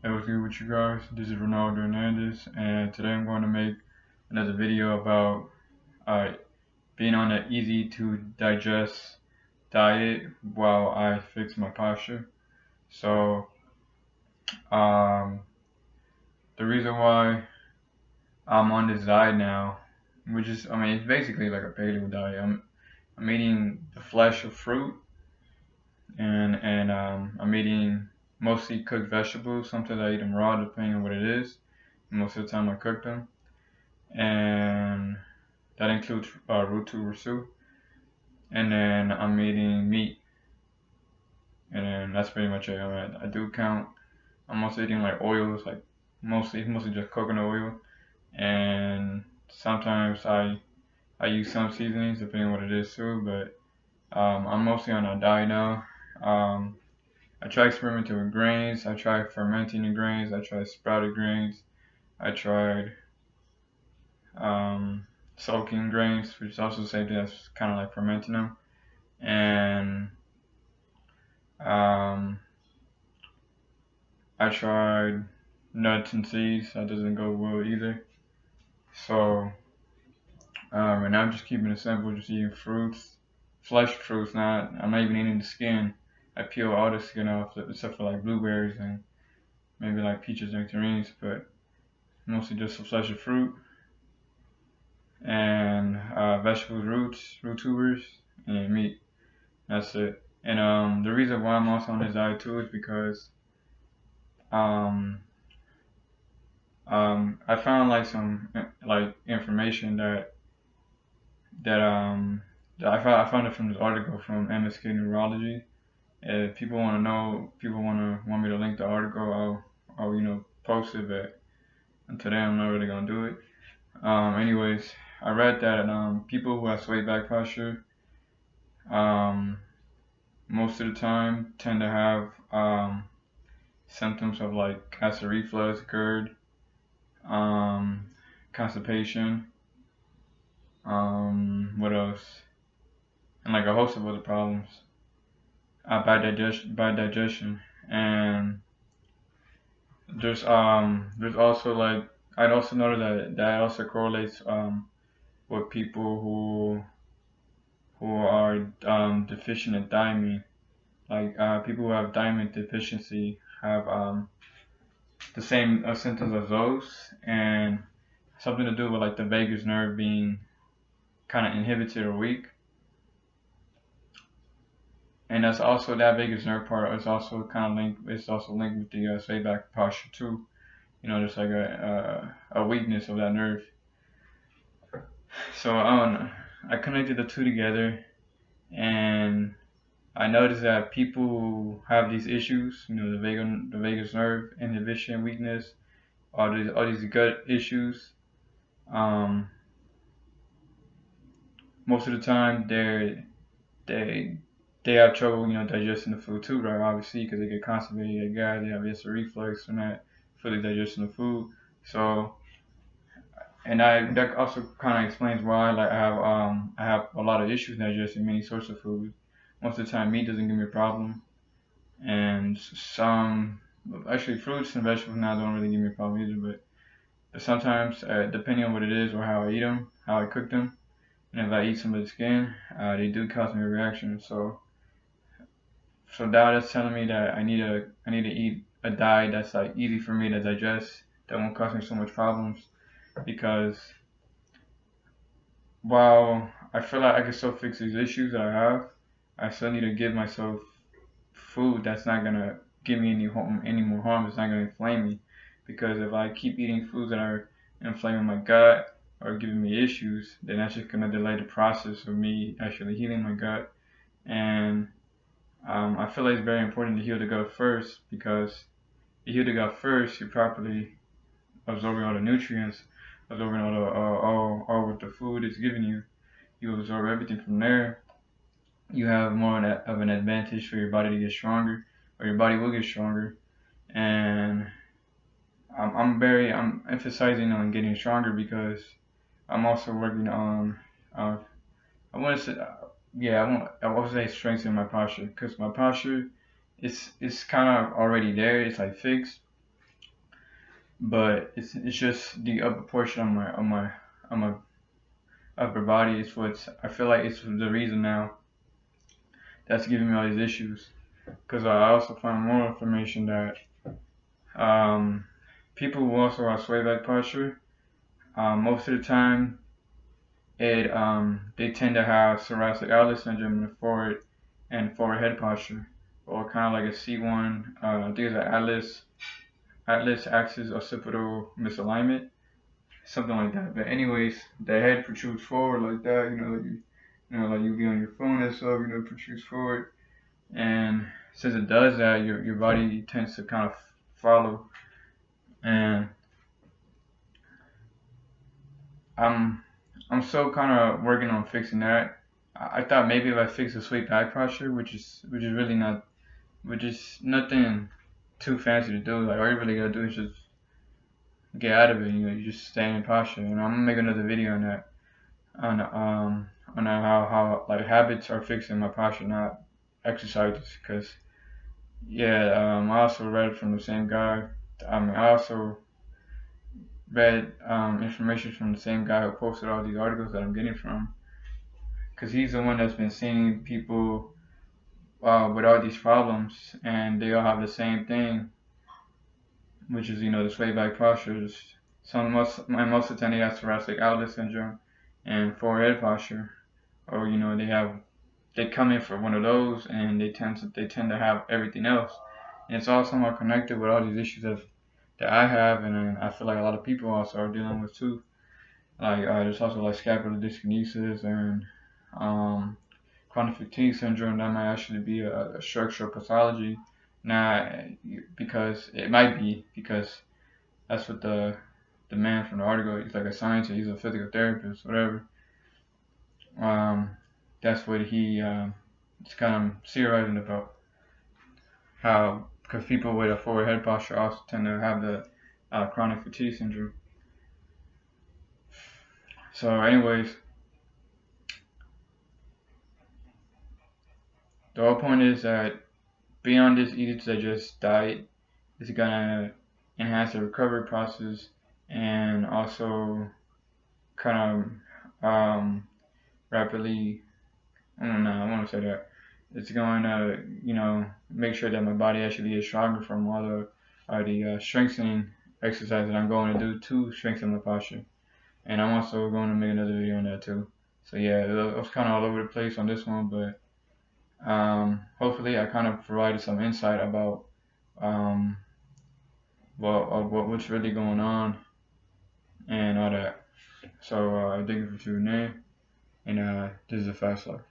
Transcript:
Hey, what's good with you guys? This is Ronaldo Hernandez, and today I'm going to make another video about uh, being on an easy to digest diet while I fix my posture. So, um, the reason why I'm on this diet now, which is, it's basically like a paleo diet. I'm eating the flesh of fruit, and I'm eating mostly cooked vegetables. Sometimes I eat them raw, depending on what it is. Most of the time, I cook them. And that includes root tuber soup. And then I'm eating meat, and then that's pretty much it. I do count. I'm also eating like oils, like mostly just coconut oil, and sometimes I use some seasonings depending on what it is too. But I'm mostly on a diet now. Um, I try experimenting with grains. I try fermenting the grains. I try sprouted grains. I tried um, soaking grains, which is also the same thing as kind of like fermenting them. And um, I tried nuts and seeds. That doesn't go well either. So, and I'm just keeping it simple, just eating fruits, flesh fruits. I'm not even eating the skin. I peel all the skin off, except for like blueberries and maybe like peaches and nectarines, but mostly just the flesh of fruit and vegetables, root tubers, and meat. That's it. And the reason why I'm also on this diet too is because um, I found like some like information that um that I found it from this article from MSK Neurology. If people want to know, people want me to link the article, I'll post it. But today I'm not really gonna do it. Anyways, I read that people who have sway back posture um most of the time tend to have symptoms of like acid reflux, GERD, um, constipation, what else? And like a host of other problems. Bad digestion, and there's also like I'd also noted that also correlates with people who are deficient in thiamine. Like people who have thiamine deficiency have the same symptoms as those, and something to do with like the vagus nerve being kind of inhibited or weak. And that's also that vagus nerve part is also kind of linked. It's also linked with the say back posture too. There's like a weakness of that nerve. So I don't know. I connected the two together, and I noticed that people who have these issues, the vagus nerve inhibition weakness, all these gut issues, um, most of the time they they have trouble, digesting the food too, right? Obviously, because they get constipated, they get gas, they have acid reflux from not fully digesting the food. So, and that also kind of explains why, like, I have a lot of issues digesting many sorts of food. Most of the time, meat doesn't give me a problem, and some actually fruits and vegetables now don't really give me a problem either. But sometimes, depending on what it is or how I eat them, how I cook them, and if I eat some of the skin, they do cause me a reaction. So that is telling me that I need to eat a diet that's like easy for me to digest, that won't cause me so much problems. Because while I feel like I can still fix these issues that I have, I still need to give myself food that's not gonna give me any more harm. It's not gonna inflame me. Because if I keep eating foods that are inflaming my gut or giving me issues, then that's just gonna delay the process of me actually healing my gut. And I feel like it's very important to heal the gut first, because you heal the gut first, you're properly absorbing all the nutrients, absorbing all what the food is giving you. You absorb everything from there. You have more of an advantage for your body to get stronger, or your body will get stronger. And I'm emphasizing on getting stronger because I'm also working on uh, I want to say I want to say strengthening my posture, because my posture is kind of already there. It's like fixed, but it's just the upper portion of my upper body is what's I feel like it's the reason now that's giving me all these issues. Because I also found more information that um, people who also have sway back posture, most of the time it they tend to have thoracic outlet syndrome in the forehead and forward head posture, or kind of like a C1. I think it's an atlas axis occipital misalignment, something like that. But anyways, the head protrudes forward like that. Like you be on your phone and stuff. It protrudes forward, and since it does that, your body tends to kind of follow. And I'm I'm still kind of working on fixing that. I thought maybe if I fix the sweet back posture, which is really not, which is nothing too fancy to do. Like all you really gotta do is just get out of it. You just stay in posture. And I'm gonna make another video on that, on how like habits are fixing my posture, not exercises. Cause yeah, I also read from the same guy. I also read information from the same guy who posted all these articles that I'm getting from. Cause he's the one that's been seeing people with all these problems, and they all have the same thing, which is the sway back postures. Most of the time they have thoracic outlet syndrome and forehead posture, or they come in for one of those, and they tend to have everything else, and it's all somewhat connected with all these issues that I have, and I feel like a lot of people also are dealing with too. Like there's also like scapular dyskinesis and um, chronic fatigue syndrome. That might actually be a structural pathology. Now, because it might be because that's what the man from the article. He's like a scientist. He's a physical therapist, whatever. Um, that's what he is kind of theorizing about how because people with a forward head posture also tend to have the chronic fatigue syndrome. So, anyways, the whole point is that beyond this easy to digest diet, it's gonna enhance the recovery process and also kind of rapidly. I don't know. I want to say that it's going to make sure that my body actually is stronger from all the strengthening exercise that I'm going to do to strengthen my posture. And I'm also going to make another video on that too. So yeah, it was kind of all over the place on this one, but hopefully I kind of provided some insight about um, what's really going on and all that. So thank you for tuning in, and this is a Fast Life.